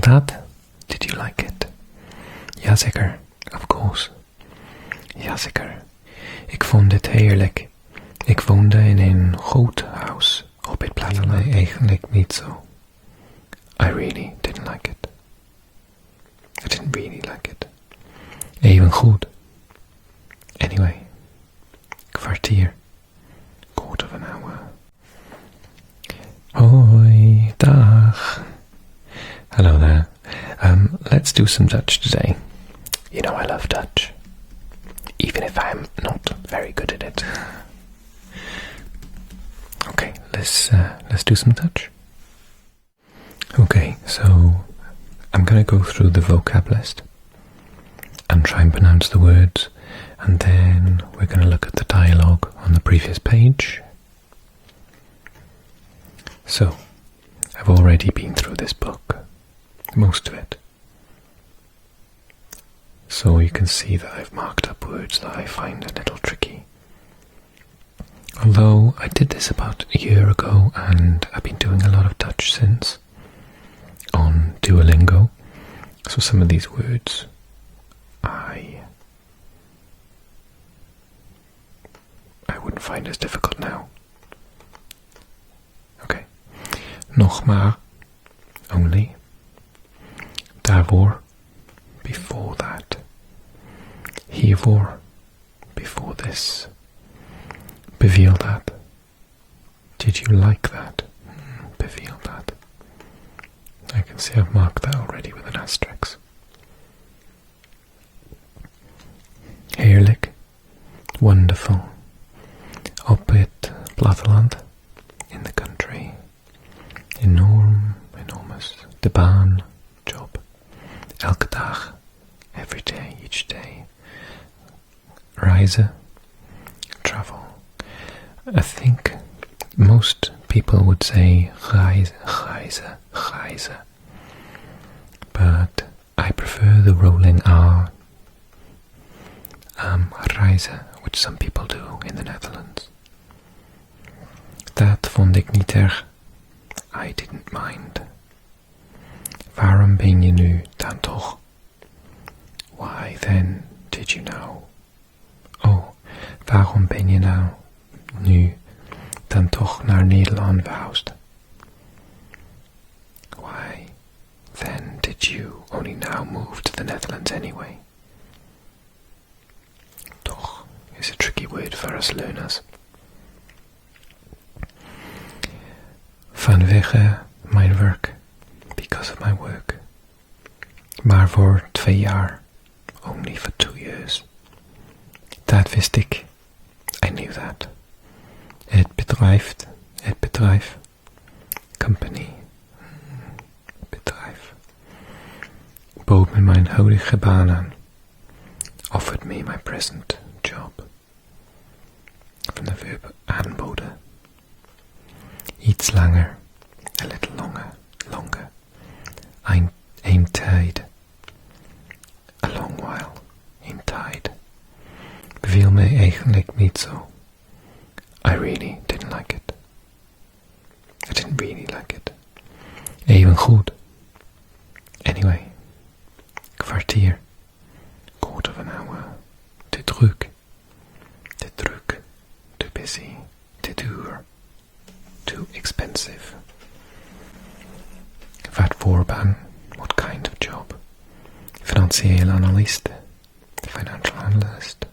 dat? Did you like it? Jazeker, of course. Jazeker. Ik vond het heerlijk. Ik woonde in een groot huis op het platteland. Eigenlijk niet zo. I really didn't like it. I didn't really like it. Even goed. Anyway. Kwartier. Quarter of an hour. Hoi, dag. Hello there. Let's do some Dutch today. You know I love Dutch. Even if I'm not very good at it. Okay, let's do some Dutch. Okay, so I'm going to go through the vocab list and try and pronounce the words, and then we're going to look at the dialogue on the previous page. So, I've already been through this book, most of it. So you can see that I've marked up words that I find a little tricky. Although I did this about a year ago and I've been doing a lot of Dutch since on Duolingo. So some of these words I wouldn't find as difficult now. Okay. Nog maar, only. Daarvoor, before that. Hiervoor, before this. Beviel dat. Did you like that? Beviel dat. I can see I've marked that already with an asterisk. Heerlijk. Wonderful. Op het platteland. In the country. Enormous. De baan. Job. Elke dag. Every day, each day. Reizen. Travel. I think most people would say reizen. But I prefer the rolling R. Reizen, which some people do in the Netherlands. Dat vond ik niet erg. I didn't mind. Waarom ben je nu dan toch? Why then did you now? Oh, waarom ben je nou nu dan toch naar Nederland verhuisd? Why then did you only now move to the Netherlands anyway? Toch is a tricky word for us learners. Vanwege mijn werk, because of my work. Maar voor 2 jaar, only for 2 years. Dat wist ik. I knew that. Het bedrijf, company, bedrijf, bood me mijn huidige baan aan, offered me my present job. Van de verb aanboden. Iets langer, a little longer. Een tijd, a long while, een tijd. Beviel me eigenlijk niet zo. I really didn't like it. I didn't really like it. Even goed. Anyway. Kwartier. Quarter of an hour. Te druk. Too busy. Te duur. Too expensive. Wat voor baan? What kind of job? Financieel analist. Financial analyst.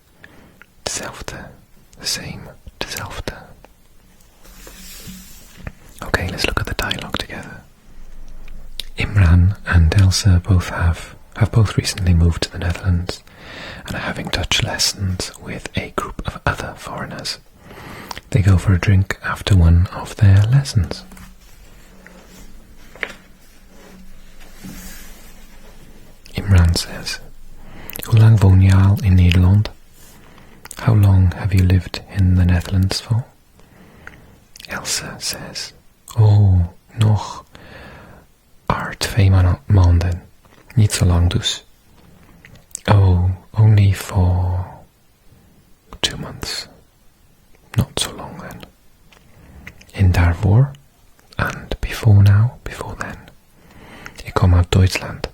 Dezelfde. The same. Dezelfde. Okay, let's look at the dialogue together. Imran and Elsa both have both recently moved to the Netherlands and are having Dutch lessons with a group of other foreigners. They go for a drink after one of their lessons. Imran says, Hoe lang woon je al in Nederland? How long have you lived in the Netherlands for? Elsa says, Oh, nog 2 maanden. Niet zo lang dus. Oh, only for 2 months. Not so long then. In daarvoor, and before now, before then. Ik kom uit Duitsland,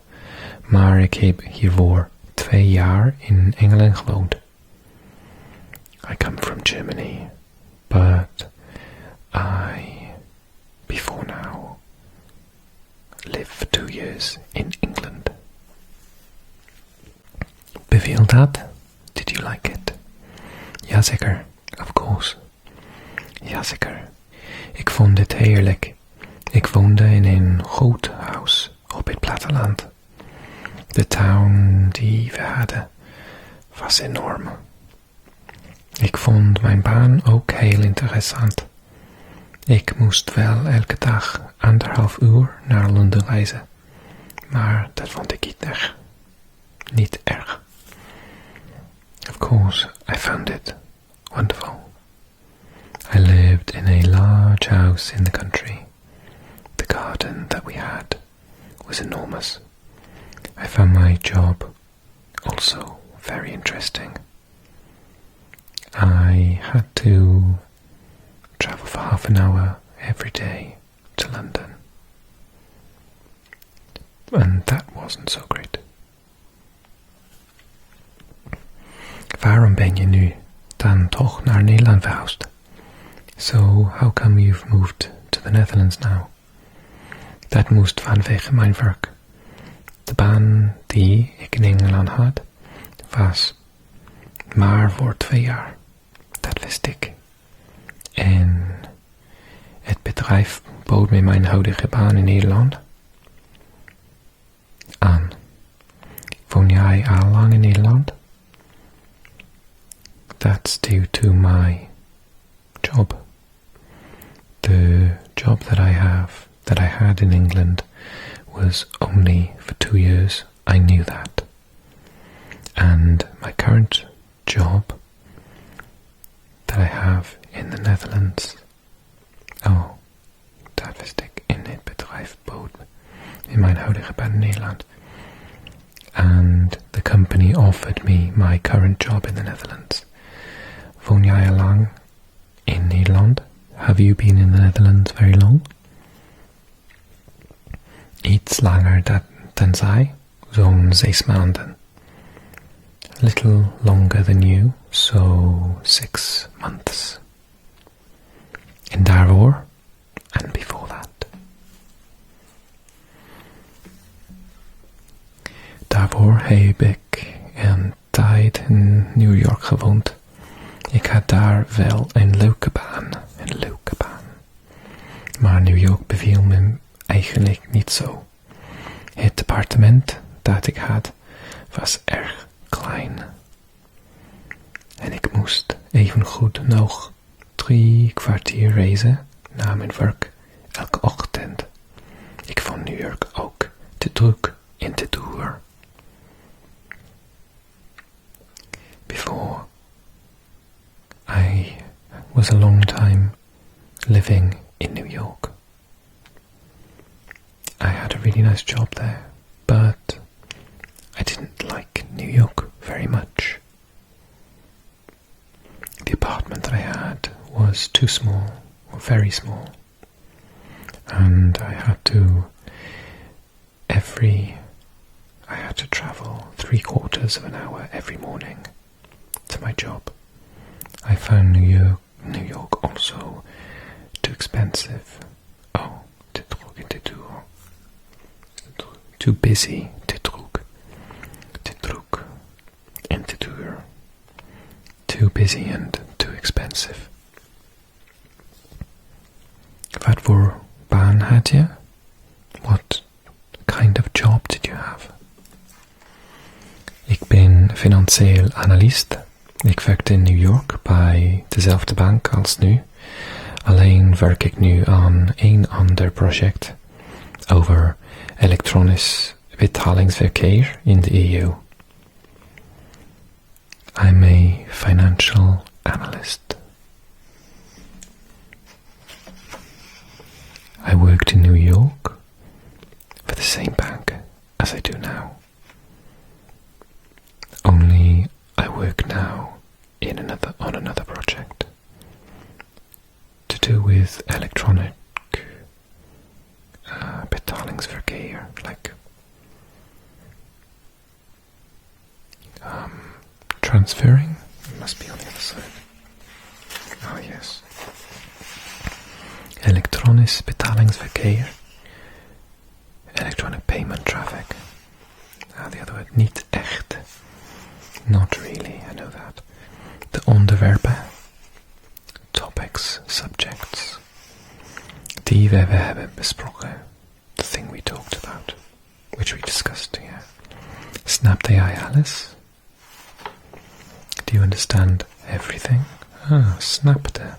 maar ik heb hiervoor 2 jaar in Engeland gewoond. I come from Germany, but I, before now, lived for 2 years in England. Beviel dat? Did you like it? Jazeker, of course. Jazeker. Ik vond dit heerlijk. Ik woonde in een groot huis op het platteland. De tuin die we hadden was enorm. Ik vond mijn baan ook heel interessant. Ik moest wel elke dag 1,5 uur naar Londen reizen. Maar dat vond ik niet erg. Of course, I found it wonderful. I lived in a large house in the country. The garden that we had was enormous. I found my job also very interesting. I had to travel for half an hour every day to London. And that wasn't so great. Waarom ben je nu dan toch naar Nederland verhuisd? So, how come you've moved to the Netherlands now? Dat moest vanwege mijn werk. De baan die ik in Engeland had, was maar voor 2 jaar. Dat wist ik. En het bedrijf bood me mijn huidige baan in Nederland aan. Woon jij al lang in Nederland? That's due to my job. The job that I had in England was only for 2 years. I knew that. And my current job that I have in the Netherlands, dat wist ik, in het bedrijf bood in mijn huidige baan in Nederland. And the company offered me my current job in the Netherlands. Woon jij al lang in Nederland? Have you been in the Netherlands very long? Iets langer dan zij, zo'n 6 maanden. A little longer than you, so 6 months. En daarvoor, and before that. Daarvoor heb ik een tijd in New York gewoond. Ik had daar wel een leuke baan. Maar New York beviel me eigenlijk niet zo. Het appartement dat ik had was erg klein. En ik moest evengoed nog 3 kwartier reizen naar mijn werk elke ochtend. Ik vond New York ook te druk en te duur. Before, I was a long time living in New York. I had a really nice job there, but I didn't like New York very much. The apartment that I had was too small, or very small, and I had to travel 3/4 of an hour every morning to my job. I found New York also too expensive. Too busy, te druk en te duur. Too busy and too expensive. Wat voor baan had je? What kind of job did you have? Ik ben financieel analist. Ik werkte in New York bij dezelfde bank als nu. Alleen werk ik nu aan een ander project over elektronisch betalingsverkeer in de EU. I'm a financial analyst. I worked in New York for the same bank as I do now. Only I work now on another project to do with electronic betalingsverkeer, like transferring. It must be on the other side. Oh yes. Elektronisch betalingsverkeer. Electronic payment traffic. The other word, niet echt. Not really, I know that. De onderwerpen. Topics, subjects. Die we hebben besproken. The thing we talked about. Which we discussed, yeah. Snapte jij alles? Do you understand everything? Snapte.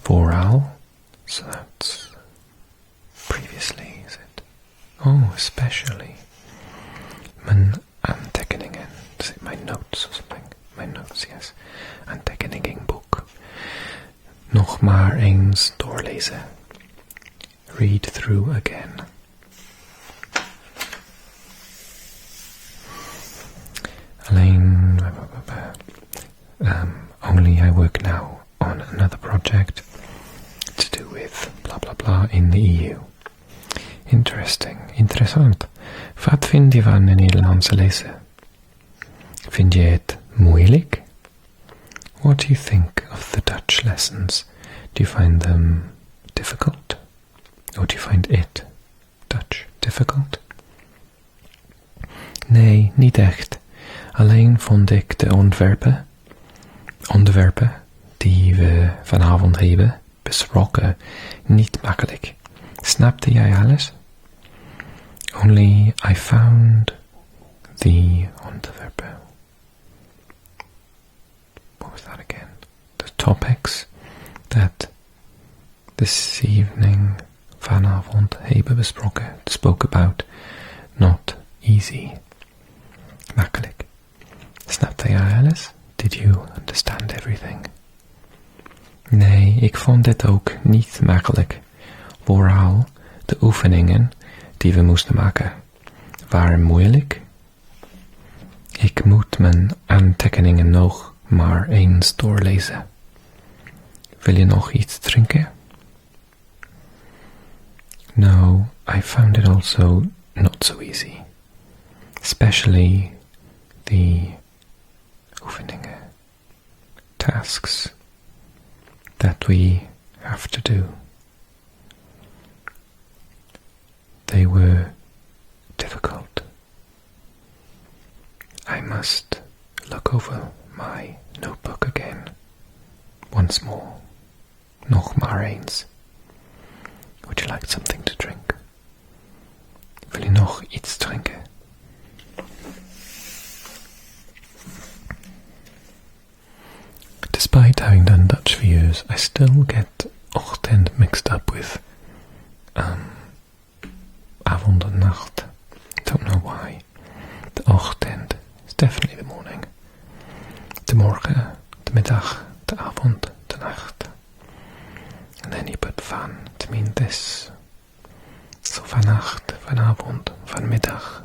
Vooral. So that's previously, is it? Oh, especially. Mijn aantekeningen. Is it my notes or something? My notes, yes. Aantekeningenboek. Nog maar eens doorlezen. Read through again. Alleen, only I work now on another project to do with blah blah blah in the EU. Interesting, interessant. Wat vind je van de Nederlandse lessen? Vind je het moeilijk? What do you think of the Dutch lessons? Do you find them difficult? Or do you find it, Dutch, difficult? Nee, niet echt. Alleen vond ik de onderwerpen die we vanavond hebben besproken niet makkelijk. Snapte jij alles? Only I found the onderwerpen. What was that again? The topics that this evening vanavond hebben besproken, spoke about, not easy. Makkelijk. Snapte jij alles? Did you understand everything? Nee, ik vond dit ook niet makkelijk. Vooral de oefeningen die we moesten maken waren moeilijk. Ik moet mijn aantekeningen nog maar eens doorlezen. Wil je nog iets drinken? No, I found it also not so easy. Especially the oefeningen, tasks that we have to do. They were difficult. I must look over my notebook again, once more, nog maar eens. Would you like something to drink? Wil je nog iets drinken? Despite having done Dutch for years, I still get ochtend mixed up with avond and nacht. Don't know why. The ochtend is definitely the morning. De morgen, de middag, de avond, de nacht. And then you put van to mean this. So vannacht, vanavond, vanmiddag,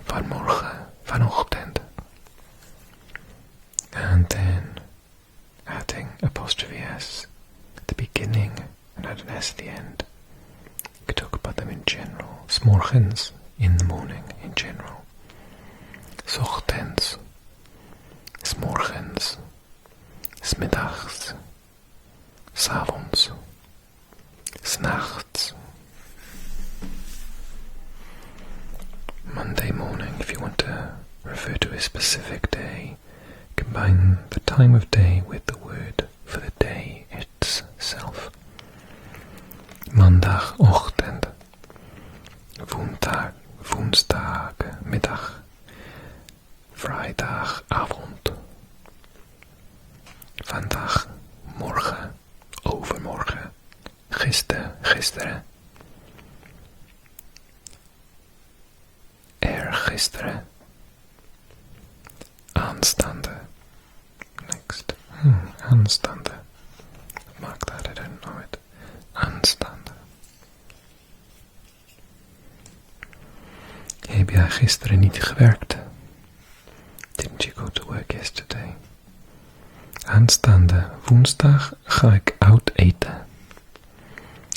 vanmorgen, vanochtend. And then adding apostrophe S at the beginning and add an S at the end. You could talk about them in general. 's morgens, in the morning, in general. 's ochtends, 's morgens, 's middags, 's avonds, 's nachts. Monday morning, if you want to refer to a specific day, combine the time of day with the word for the day itself. Maandagochtend, woensdagmiddag, vrijdagavond, vandaag, morgen, overmorgen, gisteren, eergisteren, aanstaande. Next. Aanstaande. Mark that, I don't know it. Aanstaande. Heb jij gisteren niet gewerkt? Didn't you go to work yesterday? Aanstaande woensdag ga ik uit eten.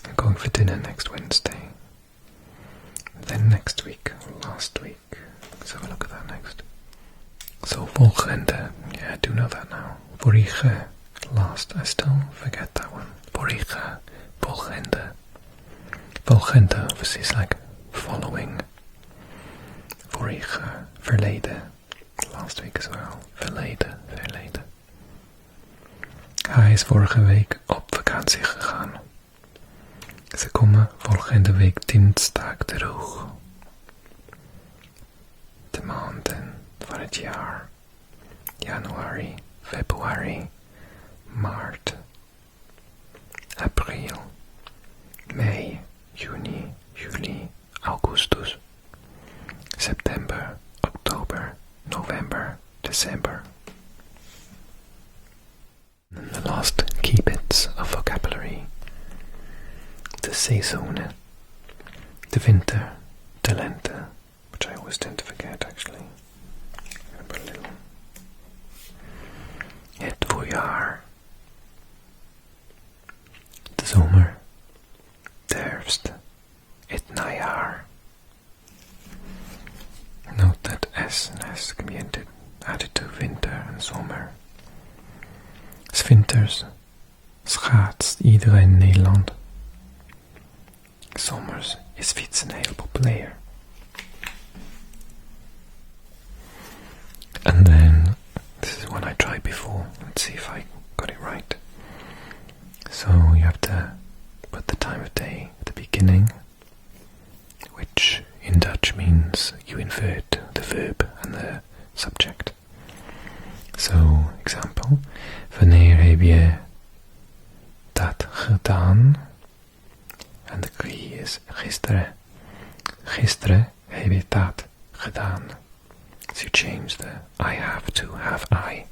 I'm going for dinner next Wednesday. Then next week, or last week. Let's have a look at that next. So volgende, yeah, I do know that now. Vorige, last, I still forget that one. Vorige, volgende. Volgende obviously is like following. Vorige, verleden. Last week as well. Verleden. Hij is vorige week op vakantie gegaan. Ze komen volgende week dinsdag terug. De maanden van het jaar. Januari, februari, maart, april, mei, juni, juli, augustus, september, oktober, november, december. And the last key bits of vocabulary. De seizoenen. De winter, de lente, which I always tend to forget actually. Het voorjaar. De zomer. De herfst. Het najaar. Note that S and S can be added to winter and zomer. 's winters schaatst iedereen in Nederland. Zomers is fietsen heel populair. And then, this is one I tried before. Let's see if I got it right. So you have to put the time of day at the beginning, which in Dutch means you invert the verb and the subject. So, example, wanneer heb je dat gedaan? And the key is gisteren. Gisteren heb je dat gedaan. So you change the I have to have I.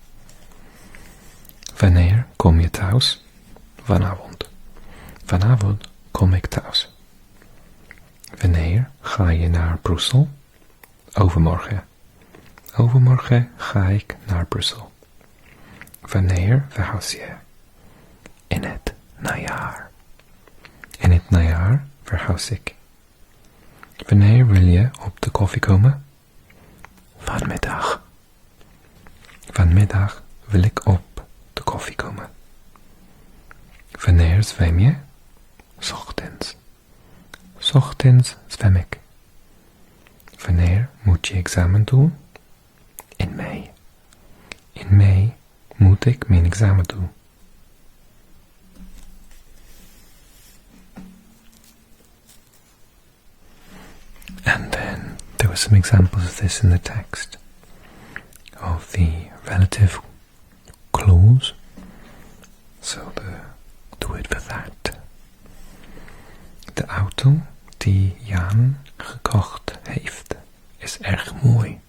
Wanneer kom je thuis? Vanavond. Vanavond kom ik thuis. Wanneer ga je naar Brussel? Overmorgen. Overmorgen ga ik naar Brussel. Wanneer verhuis je? In het najaar. In het najaar verhuis ik. Wanneer wil je op de koffie komen? Vanmiddag. Vanmiddag wil ik op de koffie komen. Wanneer zwem je? 's ochtends. 's ochtends zwem ik. Wanneer moet je examen doen? In mei. In mei moet ik mijn examen doen. And then there were some examples of this in the text, of the relative clause. So the word for that. De auto die Jan gekocht heeft is erg mooi.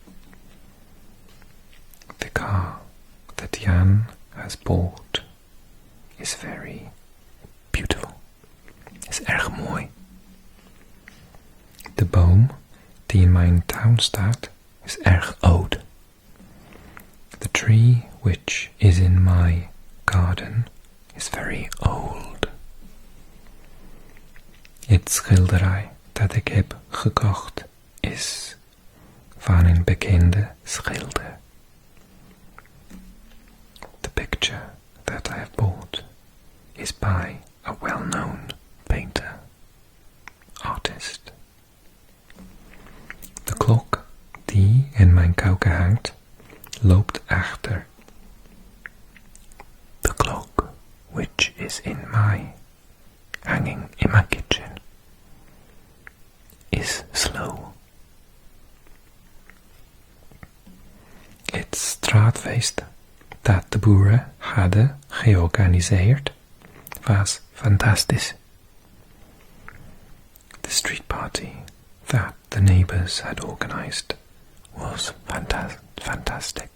The car that Jan has bought is very beautiful. Is erg mooi. De boom die in mijn tuin staat is erg oud. The tree which is in my garden is very old. Het schilderij dat ik heb gekocht is van een bekende schilder. The picture that I have bought is by a well-known painter, artist. De klok die in mijn keuken hangt loopt achter. The clock which is hanging in my kitchen is slow. Het straatfeest dat de boeren hadden georganiseerd was fantastisch. The street party that the neighbors had organized was fantastic.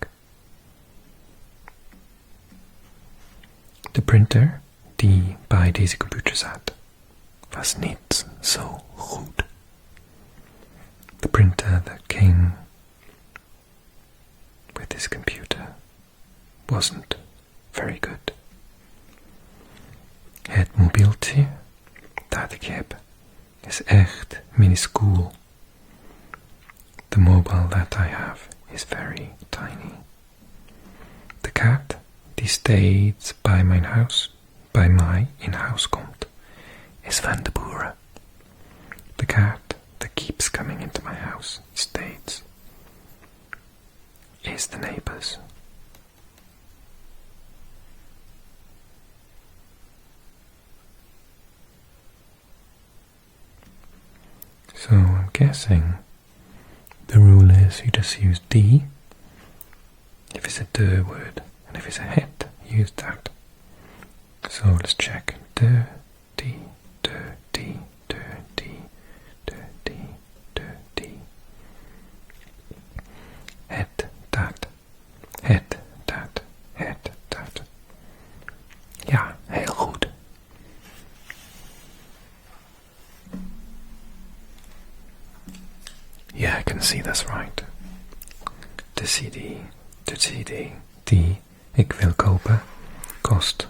De printer die bij deze computer zat was niet zo goed. The printer that came with this computer wasn't very good. Het mobieltje dat ik heb is echt minuscuul. The mobile that I have is very tiny. De kat die steeds bij mijn huis, bij mij in huis komt, is van de boeren. The cat that keeps coming into my house states is the neighbors. So I'm guessing the rule is you just use die if it's a de word, and if it's a het, use that. So let's check. De, die, de, die, de, die, de, die, de, die. Het, dat. Het, dat. Het, dat. Ja, heel goed. Yeah, I can see that's right. De CD die ik wil kopen kost,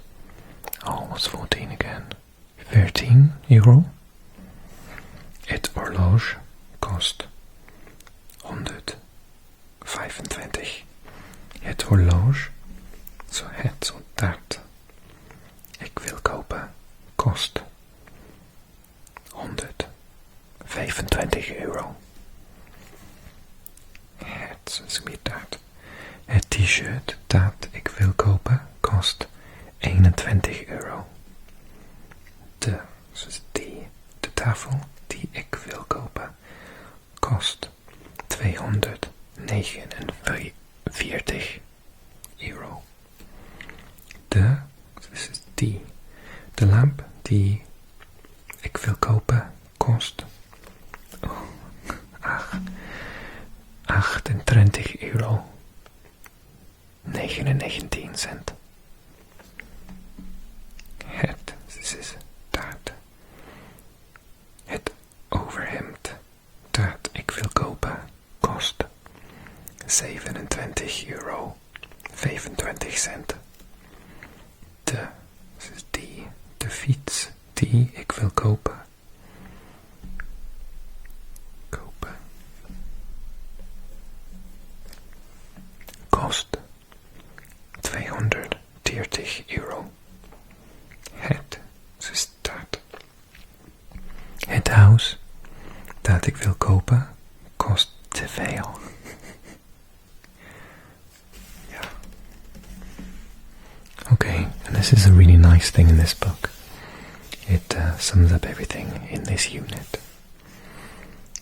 what's 14 again? 13 euro. Het horloge kost 125. Het horloge, zo dat ik wil kopen, kost 125 euro. Het t-shirt dat ik wil kopen kost 21 euro. De tafel die ik wil kopen kost 249 euro. De lamp die ik wil kopen kost 28 euro. 99 cent. Het overhemd dat ik wil kopen kost 27 euro 25 cent. De fiets die ik wil kopen kost 230 euro. Het huis dat ik wil kopen kost te veel. Yeah. Okay, and this is a really nice thing in this book. It sums up everything in this unit.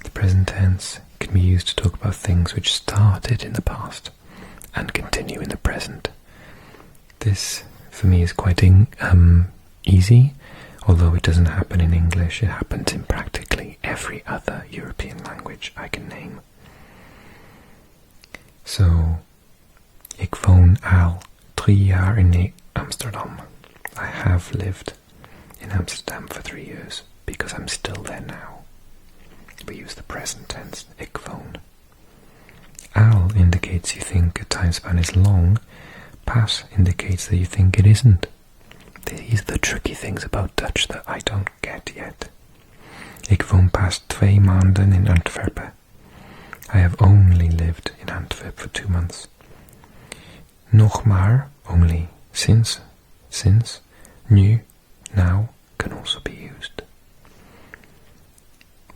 The present tense can be used to talk about things which started in the past and continue in the present. This, for me, is quite easy, although it doesn't happen in English. It happens in practically every other European language I can name. So, ik woon al 3 jaar in Amsterdam. I have lived in Amsterdam for 3 years, because I'm still there now. We use the present tense, ik woon. Al indicates you think a time span is long. Pas indicates that you think it isn't. These are the tricky things about Dutch that I don't get yet. Ik woon pas 2 maanden in Antwerpen. I have only lived in Antwerp for 2 months. Nog maar, only, since, nu, now can also be used.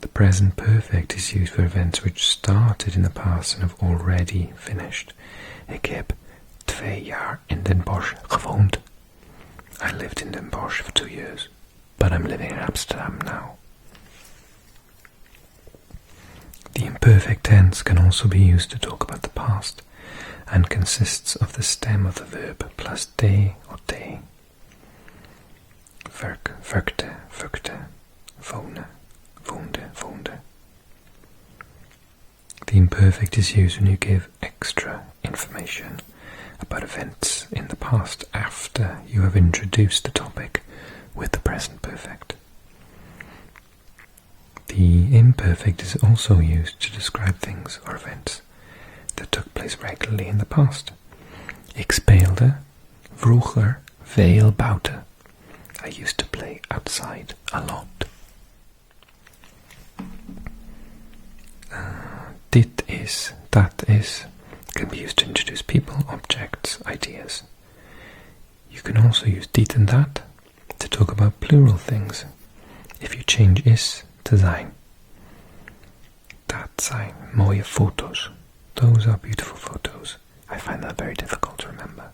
The present perfect is used for events which started in the past and have already finished. Ik heb 2 jaar in Den Bosch gewoond. I lived in Den Bosch for 2 years, but I'm living in Amsterdam now. The imperfect tense can also be used to talk about the past and consists of the stem of the verb plus de or de. Werk, werkte, werkte, wonen, woonde, woonde. The imperfect is used when you give extra information about events in the past after you have introduced the topic with the present perfect. The imperfect is also used to describe things or events that took place regularly in the past. Ik speelde vroeger veel buiten. I used to play outside a lot. Dit is, dat is. can be used to introduce people, objects, ideas. You can also use dit and dat to talk about plural things. If you change is to zijn. Dat zijn mooie foto's. Those are beautiful photos. I find that very difficult to remember.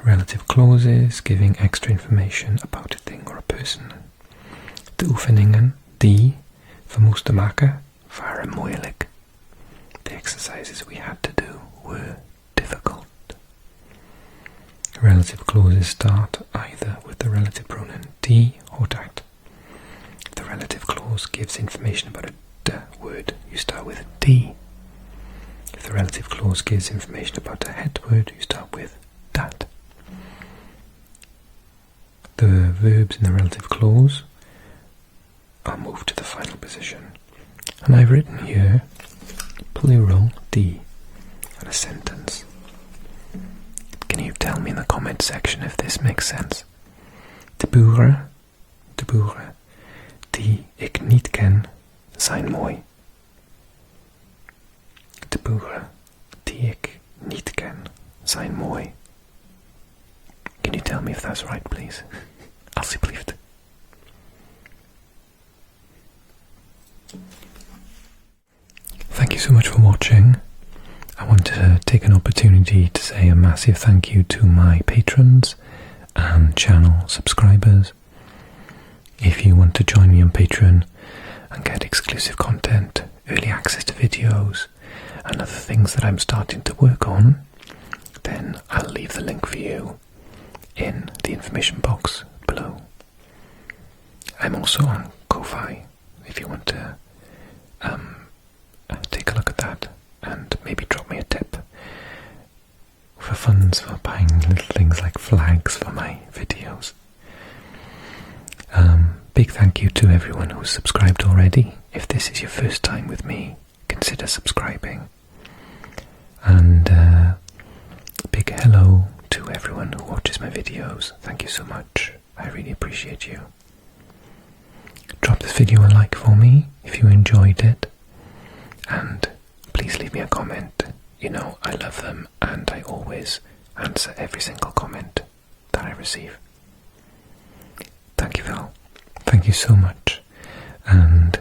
Relative clauses, giving extra information about a thing or a person. De oefeningen die we moesten maken waren moeilijk. The exercises we had to do were difficult. Relative clauses start either with the relative pronoun die or dat. If the relative clause gives information about a word, you start with die. If the relative clause gives information about a het word, you start with dat. The verbs in the relative clause are moved to the final position. And I've written here plural die and a sentence. Can you tell me in the comment section if this makes sense? De boeren die ik niet ken zijn mooi. De boeren die ik niet ken zijn mooi. Can you tell me if that's right, please? Alsjeblieft. Thank you so much for watching. I want to take an opportunity to say a massive thank you to my patrons and channel subscribers. If you want to join me on Patreon and get exclusive content, early access to videos, and other things that I'm starting to work on, then I'll leave the link for you in the information box below. I'm also on Ko-Fi if you want to take a look at that and maybe drop me a tip for funds for buying little things like flags for my videos. Big thank you to everyone who's subscribed already. If this is your first time with me, consider subscribing. And big hello to everyone who watches my videos. Thank you so much. I really appreciate you. Drop this video a like for me if you enjoyed it. And please leave me a comment. You know I love them and I always answer every single comment that I receive. Thank you, Val. Thank you so much. And